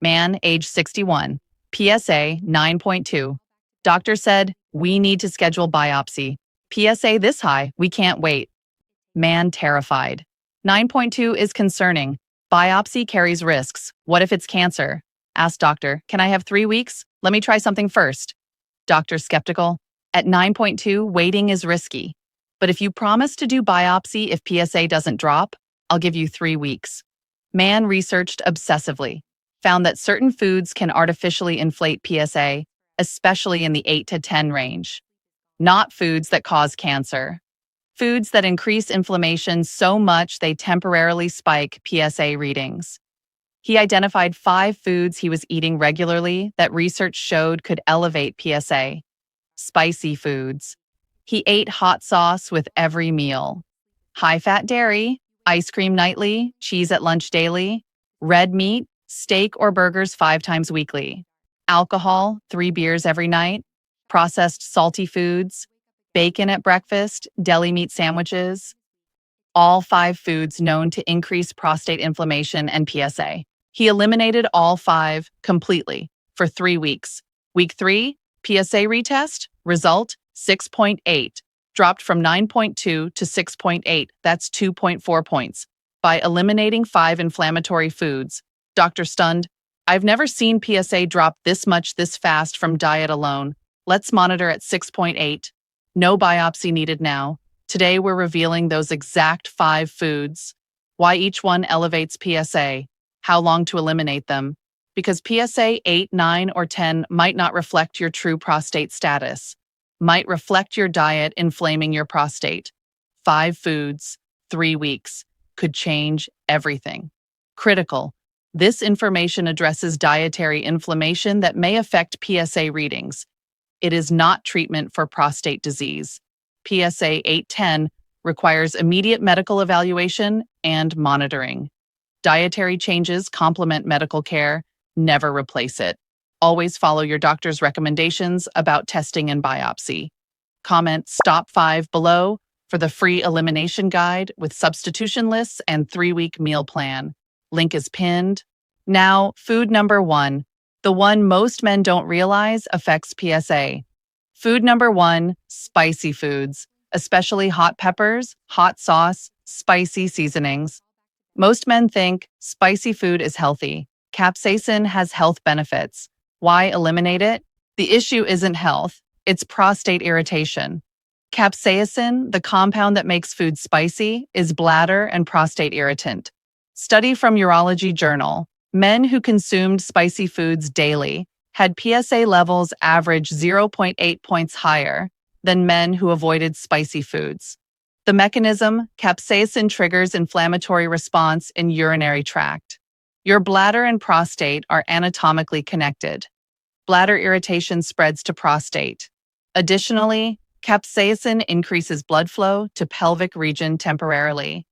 Man, age 61. PSA 9.2. Doctor said, we need to schedule biopsy. PSA this high, we can't wait. Man terrified. 9.2 is concerning. Biopsy carries risks. What if it's cancer? Asked doctor, can I have 3 weeks? Let me try something first. Doctor skeptical. At 9.2, waiting is risky. But if you promise to do biopsy if PSA doesn't drop, I'll give you 3 weeks. Man researched obsessively, found that certain foods can artificially inflate PSA, especially in the 8 to 10 range. Not foods that cause cancer. Foods that increase inflammation so much they temporarily spike PSA readings. He identified 5 foods he was eating regularly that research showed could elevate PSA. Spicy foods. He ate hot sauce with every meal. High-fat dairy, ice cream nightly, cheese at lunch daily, red meat, steak or burgers 5 times weekly, alcohol, 3 beers every night, processed salty foods, bacon at breakfast, deli meat sandwiches. All 5 foods known to increase prostate inflammation and PSA. He eliminated all 5 completely for 3 weeks. Week 3, PSA retest, result 6.8, dropped from 9.2 to 6.8, that's 2.4 points. By eliminating 5 inflammatory foods, Dr. stunned, I've never seen PSA drop this much this fast from diet alone. Let's monitor at 6.8. No biopsy needed now. Today we're revealing those exact 5 foods. Why each one elevates PSA. How long to eliminate them. Because PSA 8, 9, or 10 might not reflect your true prostate status. Might reflect your diet inflaming your prostate. 5 foods, 3 weeks, could change everything. Critical. This information addresses dietary inflammation that may affect PSA readings. It is not treatment for prostate disease. PSA 810 requires immediate medical evaluation and monitoring. Dietary changes complement medical care, never replace it. Always follow your doctor's recommendations about testing and biopsy. Comment Stop 5 below for the free elimination guide with substitution lists and 3-week meal plan. Link is pinned. Now, food number 1, the one most men don't realize affects PSA. Food number 1, spicy foods, especially hot peppers, hot sauce, spicy seasonings. Most men think spicy food is healthy. Capsaicin has health benefits. Why eliminate it? The issue isn't health, it's prostate irritation. Capsaicin, the compound that makes food spicy, is bladder and prostate irritant. Study from Urology Journal. Men who consumed spicy foods daily had PSA levels average 0.8 points higher than men who avoided spicy foods. The mechanism, capsaicin triggers inflammatory response in urinary tract. Your bladder and prostate are anatomically connected. Bladder irritation spreads to prostate. Additionally, capsaicin increases blood flow to pelvic region temporarily.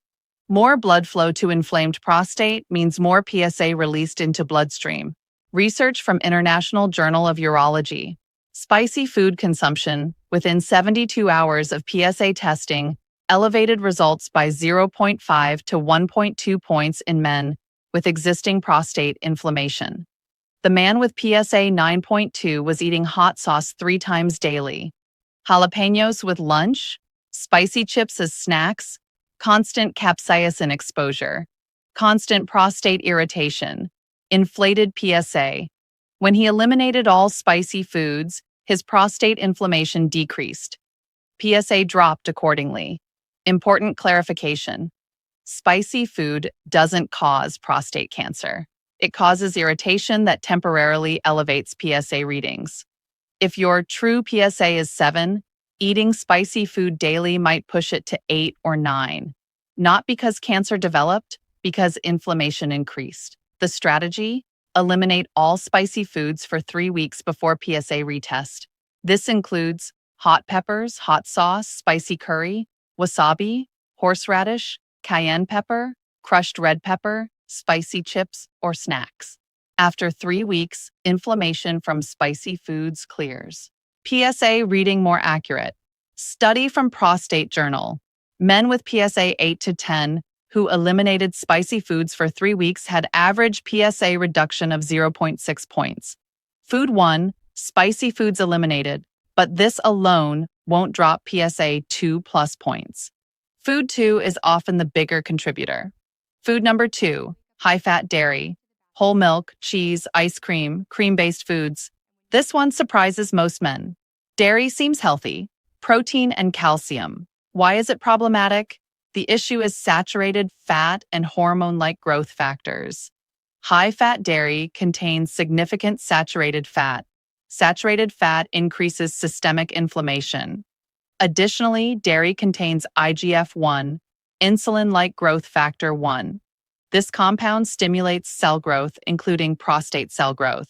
More blood flow to inflamed prostate means more PSA released into bloodstream. Research from International Journal of Urology. Spicy food consumption within 72 hours of PSA testing elevated results by 0.5 to 1.2 points in men with existing prostate inflammation. The man with PSA 9.2 was eating hot sauce 3 times daily, jalapenos with lunch, spicy chips as snacks, constant capsaicin exposure, constant prostate irritation, inflated PSA. When he eliminated all spicy foods, his prostate inflammation decreased. PSA dropped accordingly. Important clarification. Spicy food doesn't cause prostate cancer. It causes irritation that temporarily elevates PSA readings. If your true PSA is 7, eating spicy food daily might push it to 8 or 9. Not because cancer developed, because inflammation increased. The strategy? Eliminate all spicy foods for 3 weeks before PSA retest. This includes hot peppers, hot sauce, spicy curry, wasabi, horseradish, cayenne pepper, crushed red pepper, spicy chips, or snacks. After 3 weeks, inflammation from spicy foods clears. PSA reading more accurate. Study from Prostate Journal. Men with PSA 8 to 10 who eliminated spicy foods for 3 weeks had average PSA reduction of 0.6 points. Food 1, spicy foods eliminated, but this alone won't drop PSA 2+ points. Food 2 is often the bigger contributor. Food number 2, high-fat dairy, whole milk, cheese, ice cream, cream-based foods. This one surprises most men. Dairy seems healthy. Protein and calcium. Why is it problematic? The issue is saturated fat and hormone-like growth factors. High-fat dairy contains significant saturated fat. Saturated fat increases systemic inflammation. Additionally, dairy contains IGF-1, insulin-like growth factor 1. This compound stimulates cell growth, including prostate cell growth.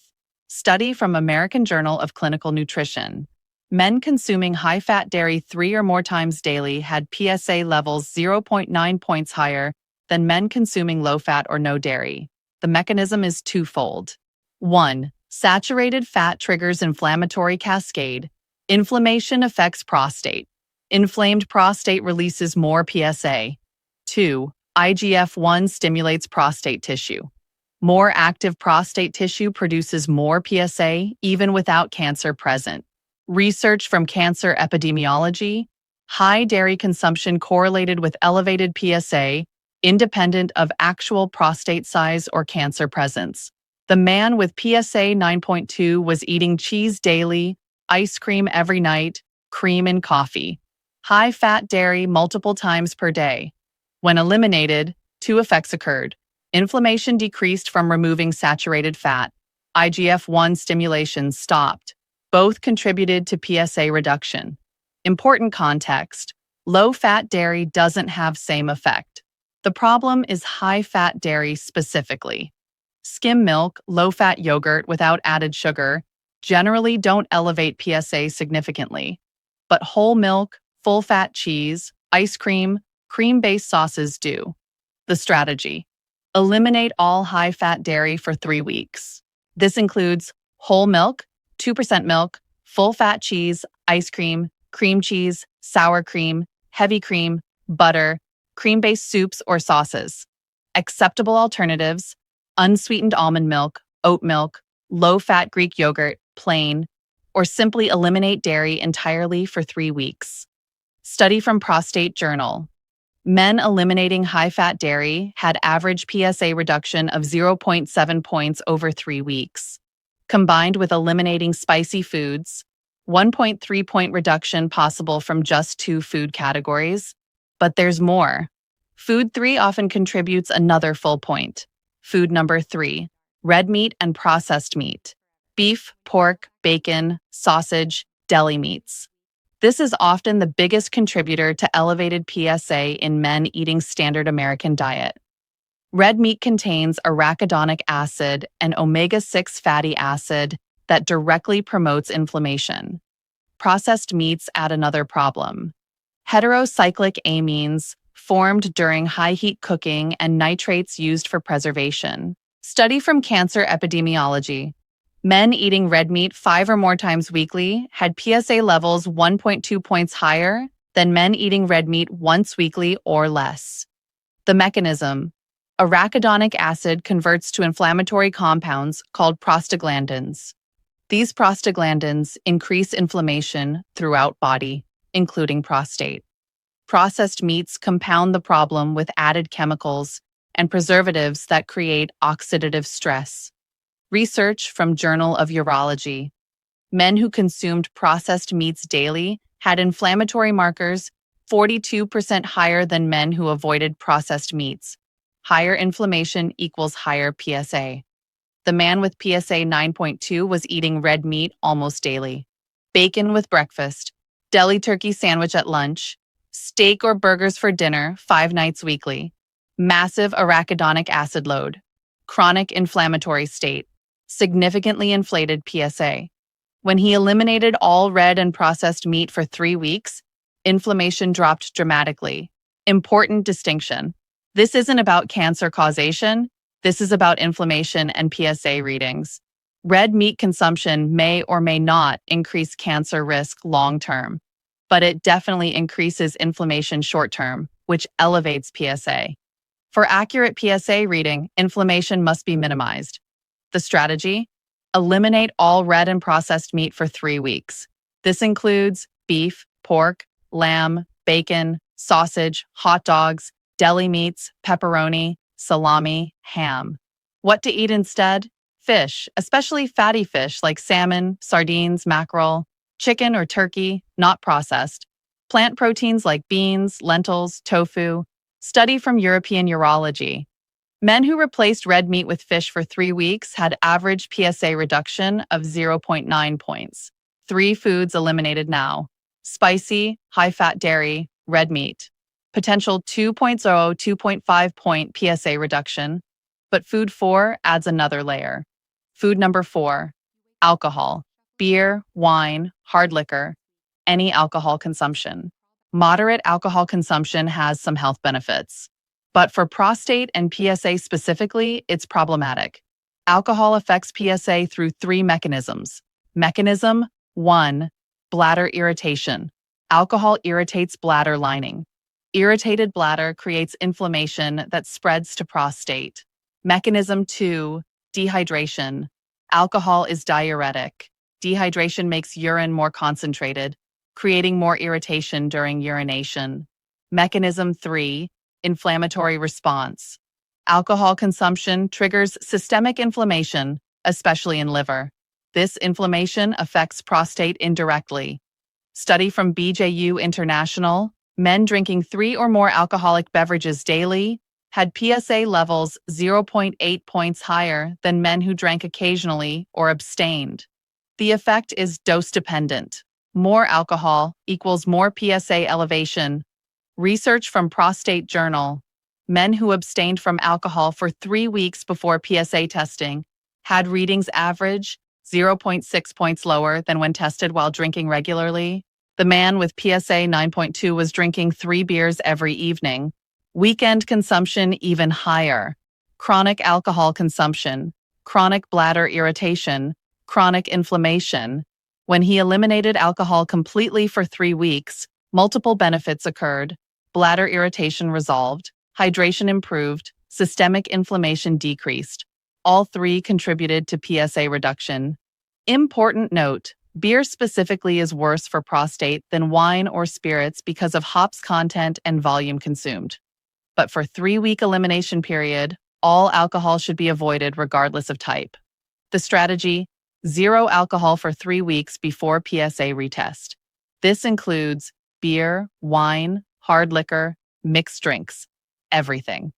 Study from American Journal of Clinical Nutrition. Men consuming high-fat dairy 3 or more times daily had PSA levels 0.9 points higher than men consuming low-fat or no dairy. The mechanism is twofold. 1. Saturated fat triggers inflammatory cascade. Inflammation affects prostate. Inflamed prostate releases more PSA. 2. IGF-1 stimulates prostate tissue. More active prostate tissue produces more PSA even without cancer present. Research from cancer epidemiology, high dairy consumption correlated with elevated PSA, independent of actual prostate size or cancer presence. The man with PSA 9.2 was eating cheese daily, ice cream every night, cream in coffee. High-fat dairy multiple times per day. When eliminated, 2 effects occurred. Inflammation decreased from removing saturated fat. IGF-1 stimulation stopped. Both contributed to PSA reduction. Important context: low-fat dairy doesn't have same effect. The problem is high-fat dairy specifically. Skim milk, low-fat yogurt without added sugar generally don't elevate PSA significantly. But whole milk, full-fat cheese, ice cream, cream-based sauces do. The strategy: eliminate all high-fat dairy for 3 weeks. This includes whole milk, 2% milk, full-fat cheese, ice cream cheese, sour cream, heavy cream, butter, cream-based soups or sauces. Acceptable alternatives: unsweetened almond milk, oat milk, low-fat Greek yogurt, plain, or simply eliminate dairy entirely for 3 weeks. Study from Prostate Journal. Men eliminating high-fat dairy had average PSA reduction of 0.7 points over 3 weeks. Combined with eliminating spicy foods, 1.3 point reduction possible from just 2 food categories. But there's more. Food 3 often contributes another full point. Food number 3, red meat and processed meat. Beef, pork, bacon, sausage, deli meats. This is often the biggest contributor to elevated PSA in men eating standard American diet. Red meat contains arachidonic acid and omega-6 fatty acid that directly promotes inflammation. Processed meats add another problem: heterocyclic amines formed during high-heat cooking and nitrates used for preservation. Study from Cancer Epidemiology. Men eating red meat 5 or more times weekly had PSA levels 1.2 points higher than men eating red meat once weekly or less. The mechanism: arachidonic acid converts to inflammatory compounds called prostaglandins. These prostaglandins increase inflammation throughout body, including prostate. Processed meats compound the problem with added chemicals and preservatives that create oxidative stress. Research from Journal of Urology. Men who consumed processed meats daily had inflammatory markers 42% higher than men who avoided processed meats. Higher inflammation equals higher PSA. The man with PSA 9.2 was eating red meat almost daily. Bacon with breakfast, deli turkey sandwich at lunch, steak or burgers for dinner 5 nights weekly. Massive arachidonic acid load. Chronic inflammatory state. Significantly inflated PSA. When he eliminated all red and processed meat for 3 weeks, inflammation dropped dramatically. Important distinction: this isn't about cancer causation, this is about inflammation and PSA readings. Red meat consumption may or may not increase cancer risk long-term, but it definitely increases inflammation short-term, which elevates PSA. For accurate PSA reading, inflammation must be minimized. The strategy? Eliminate all red and processed meat for 3 weeks. This includes beef, pork, lamb, bacon, sausage, hot dogs, deli meats, pepperoni, salami, ham. What to eat instead? Fish, especially fatty fish like salmon, sardines, mackerel, chicken or turkey, not processed. Plant proteins like beans, lentils, tofu. Study from European Urology. Men who replaced red meat with fish for 3 weeks had average PSA reduction of 0.9 points. 3 foods eliminated now: spicy, high-fat dairy, red meat. Potential 2.0, 2.5 point PSA reduction. But food 4 adds another layer. Food number 4, alcohol, beer, wine, hard liquor, any alcohol consumption. Moderate alcohol consumption has some health benefits. But for prostate and PSA specifically, it's problematic. Alcohol affects PSA through 3 mechanisms. Mechanism 1, bladder irritation. Alcohol irritates bladder lining. Irritated bladder creates inflammation that spreads to prostate. Mechanism 2, dehydration. Alcohol is diuretic. Dehydration makes urine more concentrated, creating more irritation during urination. Mechanism 3, inflammatory response. Alcohol consumption triggers systemic inflammation, especially in liver. This inflammation affects prostate indirectly. Study from BJU International: men drinking 3 or more alcoholic beverages daily had PSA levels 0.8 points higher than men who drank occasionally or abstained. The effect is dose-dependent. More alcohol equals more PSA elevation. Research from Prostate Journal: men who abstained from alcohol for 3 weeks before PSA testing had readings average 0.6 points lower than when tested while drinking regularly. The man with PSA 9.2 was drinking 3 beers every evening. Weekend consumption even higher. Chronic alcohol consumption, chronic bladder irritation, chronic inflammation. When he eliminated alcohol completely for 3 weeks, multiple benefits occurred. Bladder irritation resolved, hydration improved, systemic inflammation decreased. All 3 contributed to PSA reduction. Important note: beer specifically is worse for prostate than wine or spirits because of hops content and volume consumed. But for 3-week elimination period, all alcohol should be avoided regardless of type. The strategy: 0 alcohol for 3 weeks before PSA retest. This includes beer, wine, hard liquor, mixed drinks, everything.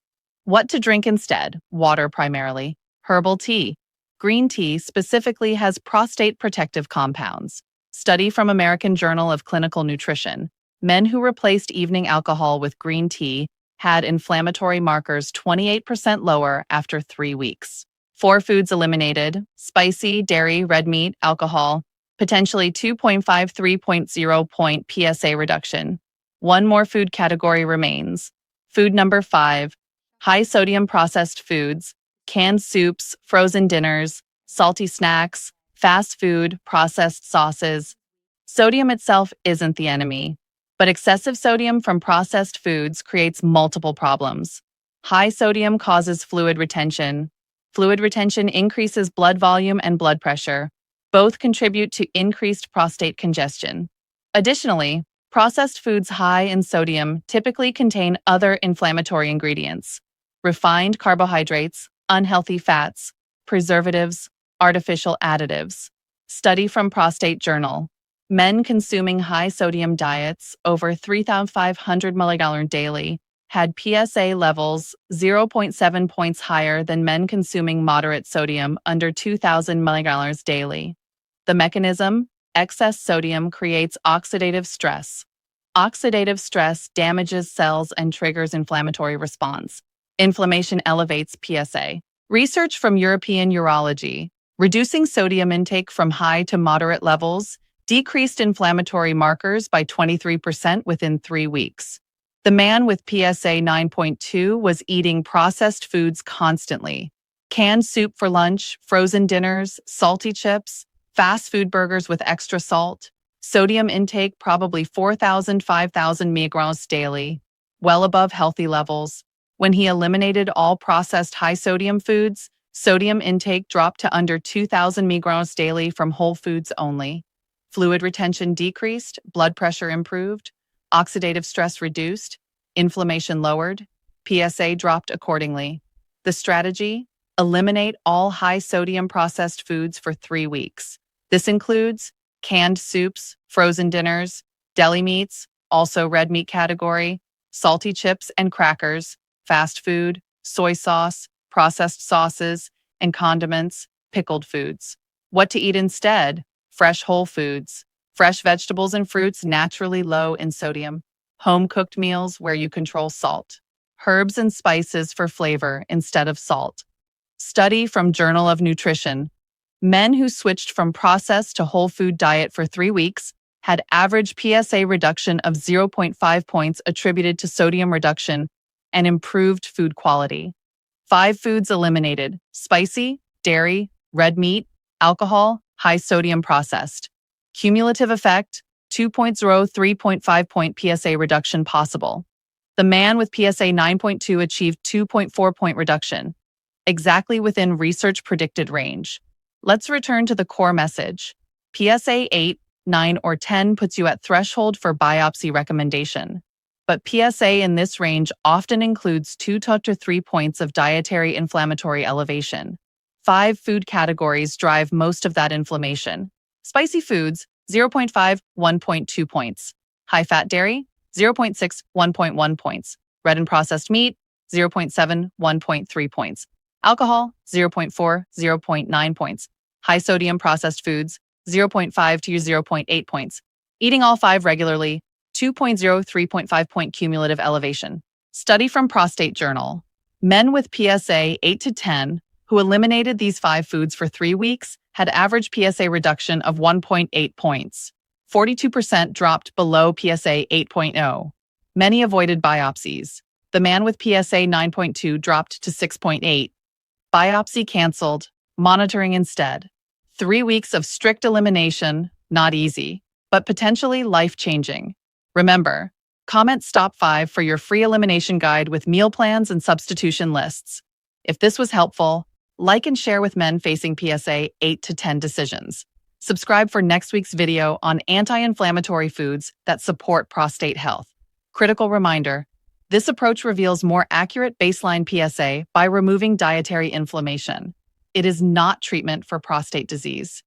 What to drink instead: water primarily, herbal tea. Green tea specifically has prostate protective compounds. Study from American Journal of Clinical Nutrition: men who replaced evening alcohol with green tea had inflammatory markers 28% lower after 3 weeks. 4 foods eliminated: spicy, dairy, red meat, alcohol. Potentially 2.5, 3.0 point PSA reduction. 1 more food category remains. Food number 5, high sodium processed foods, canned soups, frozen dinners, salty snacks, fast food, processed sauces. Sodium itself isn't the enemy, but excessive sodium from processed foods creates multiple problems. High sodium causes fluid retention. Fluid retention increases blood volume and blood pressure. Both contribute to increased prostate congestion. Additionally, processed foods high in sodium typically contain other inflammatory ingredients: refined carbohydrates, unhealthy fats, preservatives, artificial additives. Study from Prostate Journal: men consuming high-sodium diets over 3,500 mg daily had PSA levels 0.7 points higher than men consuming moderate sodium under 2,000 mg daily. The mechanism: excess sodium creates oxidative stress. Oxidative stress damages cells and triggers inflammatory response. Inflammation elevates PSA. Research from European Urology: reducing sodium intake from high to moderate levels decreased inflammatory markers by 23% within 3 weeks. The man with PSA 9.2 was eating processed foods constantly: canned soup for lunch, frozen dinners, salty chips, fast food burgers with extra salt. Sodium intake probably 4,000, 5,000 mg daily, well above healthy levels. When he eliminated all processed high-sodium foods, sodium intake dropped to under 2,000 mg daily from whole foods only. Fluid retention decreased, blood pressure improved, oxidative stress reduced, inflammation lowered, PSA dropped accordingly. The strategy? Eliminate all high-sodium processed foods for 3 weeks. This includes canned soups, frozen dinners, deli meats, also red meat category, salty chips and crackers, fast food, soy sauce, processed sauces, and condiments, pickled foods. What to eat instead? Fresh whole foods, fresh vegetables and fruits naturally low in sodium, home-cooked meals where you control salt, herbs and spices for flavor instead of salt. Study from Journal of Nutrition. Men who switched from processed to whole food diet for 3 weeks had average PSA reduction of 0.5 points attributed to sodium reduction and improved food quality. 5 foods eliminated: spicy, dairy, red meat, alcohol, high sodium processed. Cumulative effect: 2.0 3.5 point PSA reduction possible. The man with PSA 9.2 achieved 2.4 point reduction, exactly within research predicted range. Let's return to the core message. PSA 8, 9, or 10 puts you at threshold for biopsy recommendation. But PSA in this range often includes 2 to 3 points of dietary inflammatory elevation. 5 food categories drive most of that inflammation. Spicy foods, 0.5, 1.2 points. High-fat dairy, 0.6, 1.1 points. Red and processed meat, 0.7, 1.3 points. Alcohol, 0.4, 0.9 points. High-sodium processed foods, 0.5 to 0.8 points. Eating all 5 regularly, 2.0 3.5 point cumulative elevation. Study from Prostate Journal. Men with PSA 8 to 10 who eliminated these 5 foods for 3 weeks had average PSA reduction of 1.8 points. 42% dropped below PSA 8.0. Many avoided biopsies. The man with PSA 9.2 dropped to 6.8. Biopsy canceled, monitoring instead. 3 weeks of strict elimination, not easy, but potentially life-changing. Remember, comment Stop 5 for your free elimination guide with meal plans and substitution lists. If this was helpful, like and share with men facing PSA 8 to 10 decisions. Subscribe for next week's video on anti-inflammatory foods that support prostate health. Critical reminder, this approach reveals more accurate baseline PSA by removing dietary inflammation. It is not treatment for prostate disease.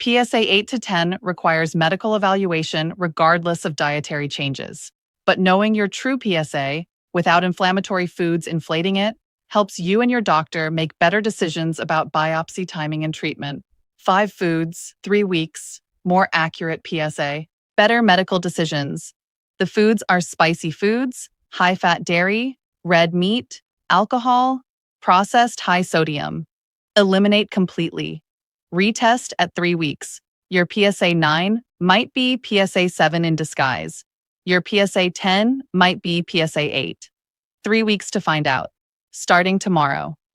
PSA 8 to 10 requires medical evaluation regardless of dietary changes. But knowing your true PSA, without inflammatory foods inflating it, helps you and your doctor make better decisions about biopsy timing and treatment. 5 foods, 3 weeks, more accurate PSA, better medical decisions. The foods are spicy foods, high-fat dairy, red meat, alcohol, processed high sodium. Eliminate completely. Retest at 3 weeks. Your PSA 9 might be PSA 7 in disguise. Your PSA 10 might be PSA 8. 3 weeks to find out. Starting tomorrow.